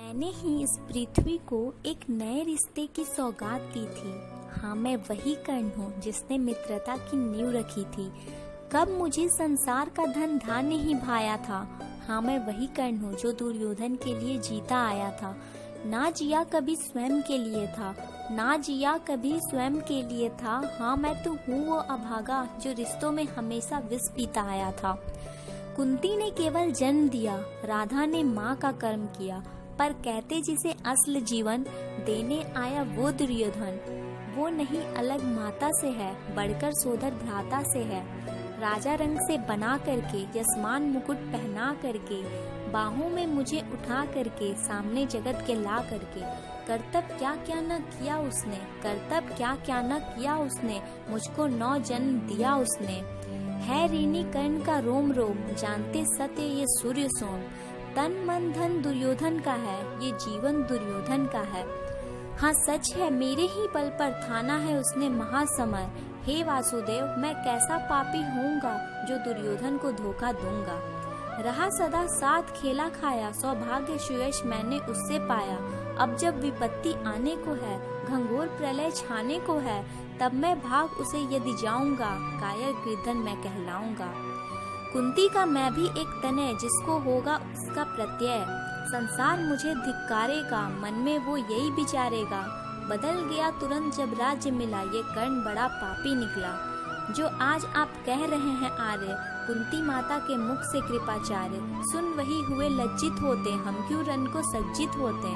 मैंने ही इस पृथ्वी को एक नए रिश्ते की सौगात दी थी। हाँ, मैं वही कर्ण हूँ जिसने मित्रता की नींव रखी थी। कब मुझे संसार का धन धान्य नहीं भाया था। हाँ, मैं वही कर्ण हूँ जो दुर्योधन के लिए जीता आया था। ना जिया कभी स्वयं के लिए था, ना जिया कभी स्वयं के लिए था। हाँ, मैं तो हूँ वो अभागा जो रिश्तों में हमेशा विष पीता आया था। कुंती ने केवल जन्म दिया, राधा ने माँ का कर्म किया, पर कहते जिसे असल जीवन देने आया वो दुर्योधन। वो नहीं अलग माता से है, बढ़कर सोदर भ्राता से है। राजा रंग से बना करके, यशमान मुकुट पहना करके, बाहों में मुझे उठा करके, सामने जगत के ला करके। करतब क्या क्या न किया उसने, करतब क्या क्या न किया उसने, मुझको 9 जन्म दिया उसने। है ऋणी कर्ण का रोम रोम, जानते सत्य ये सूर्य सोम। तन मन धन दुर्योधन का है, ये जीवन दुर्योधन का है। हाँ सच है, मेरे ही बल पर थाना है उसने महासमर। हे वासुदेव, मैं कैसा पापी होऊंगा जो दुर्योधन को धोखा दूंगा। रहा सदा साथ खेला खाया, सौभाग्य सुयश मैंने उससे पाया। अब जब विपत्ति आने को है, घंघोर प्रलय छाने को है, तब मैं भाग उसे यदि जाऊंगा, कायर गिरधन मैं कहलाऊंगा। कुंती का मैं भी एक तनय, जिसको होगा उसका प्रत्यय। संसार मुझे धिक्कारेगा, मन में वो यही विचारेगा। बदल गया तुरंत जब राज्य मिला, ये कर्ण बड़ा पापी निकला। जो आज आप कह रहे हैं आर्य, कुंती माता के मुख से कृपाचार्य। सुन वही हुए लज्जित होते, हम क्यों रन को सज्जित होते।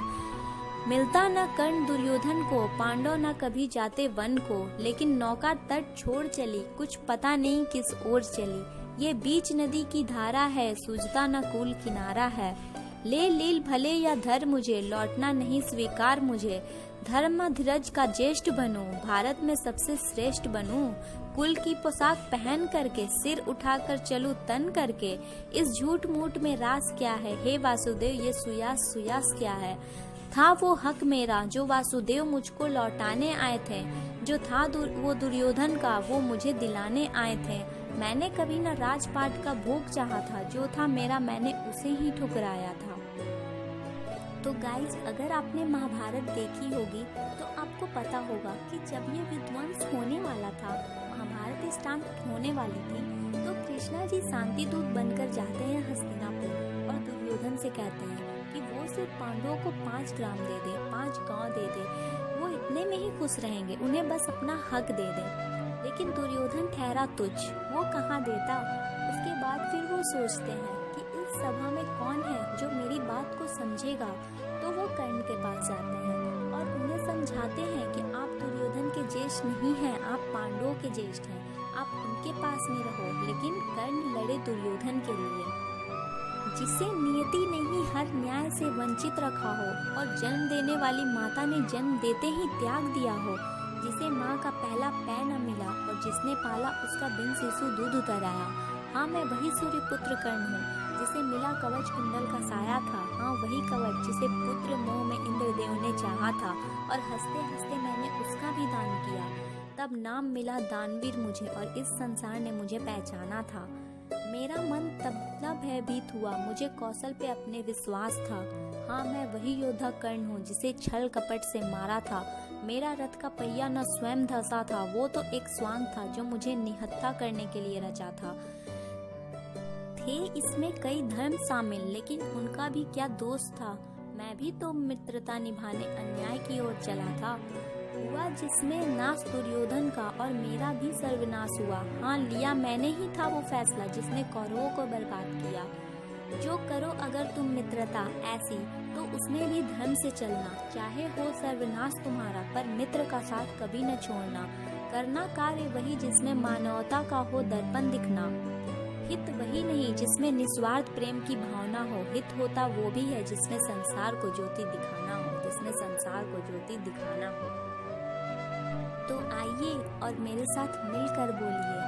मिलता न कर्ण दुर्योधन को, पांडव न कभी जाते वन को। लेकिन नौका तट छोड़ चली, कुछ पता नहीं किस ओर चली। ये बीच नदी की धारा है, सूझता न कूल किनारा है। ले लील भले या धर मुझे, लौटना नहीं स्वीकार मुझे। धर्म धीरज का ज्येष्ठ बनूं, भारत में सबसे श्रेष्ठ बनूं। कुल की पोशाक पहन करके, सिर उठाकर चलूं तन करके। इस झूठ मूठ में रास क्या है, हे वासुदेव ये सुयास सुयास क्या है। था वो हक मेरा जो वासुदेव मुझको लौटाने आए थे। जो था वो दुर्योधन का, वो मुझे दिलाने आए थे। मैंने कभी न राजपाट का भोग चाहा था, जो था मेरा मैंने उसे ही ठुकराया था। तो गाइज, अगर आपने महाभारत देखी होगी तो आपको पता होगा कि जब ये विध्वंस होने वाला था, महाभारत स्टार्ट होने वाली थी, तो कृष्णा जी शांति दूत बनकर जाते हैं हस्तिनापुर और दुर्योधन से कहते हैं कि वो सिर्फ पांडवों को 5 ग्राम दे दे, 5 गांव दे दे, वो इतने में ही खुश रहेंगे, उन्हें बस अपना हक दे दे। लेकिन दुर्योधन ठहरा तुच्छ, वो कहाँ देता। उसके बाद फिर वो सोचते हैं कि इस सभा में कौन है जो मेरी बात को समझेगा। तो वो कर्ण के पास जाते हैं और उन्हें समझाते हैं कि आप दुर्योधन के ज्येष्ठ नहीं हैं, आप पांडवों के ज्येष्ठ हैं, आप उनके पास में रहो। लेकिन कर्ण लड़े दुर्योधन के लिए, जिसे नियति ने ही हर न्याय से वंचित रखा हो और जन्म देने वाली माता ने जन्म देते ही त्याग दिया हो, जिसे माँ का पहला पैर न मिला और जिसने पाला उसका बिन शिशु दूध उतराया। हाँ, मैं वही सूर्य पुत्र कर्ण हूँ, जिसे मिला कवच कुंडल का साया था। हाँ, वही कवच जिसे पुत्र मोह में इंद्रदेव ने चाहा था और हंसते हंसते मैंने उसका भी दान किया। तब नाम मिला दानवीर मुझे और इस संसार ने मुझे पहचाना था। मेरा मन तब न भयभीत हुआ, मुझे कौशल पे अपने विश्वास था। हाँ, मैं वही योद्धा कर्ण हूँ जिसे छल कपट से मारा था। मेरा रथ का पहिया न स्वयं धंसा था, वो तो एक स्वांग था जो मुझे निहत्था करने के लिए रचा था। थे इसमें कई धर्म शामिल, लेकिन उनका भी क्या दोष था। मैं भी तो मित्रता निभाने अन्याय की ओर चला था। हुआ जिसमें नाश दुर्योधन का और मेरा भी सर्वनाश हुआ। हाँ, लिया मैंने ही था वो फैसला जिसने कौरवों को बर्बाद किया। जो करो अगर तुम मित्रता ऐसी, तो उसमें भी धर्म से चलना। चाहे हो सर्वनाश तुम्हारा, पर मित्र का साथ कभी न छोड़ना। करना कार्य वही जिसमें मानवता का हो दर्पण दिखना। हित वही नहीं जिसमें निस्वार्थ प्रेम की भावना हो। हित होता वो भी है जिसमें संसार को ज्योति दिखाना हो, जिसमें संसार को ज्योति दिखाना हो। तो आइए और मेरे साथ मिलकर बोलिए,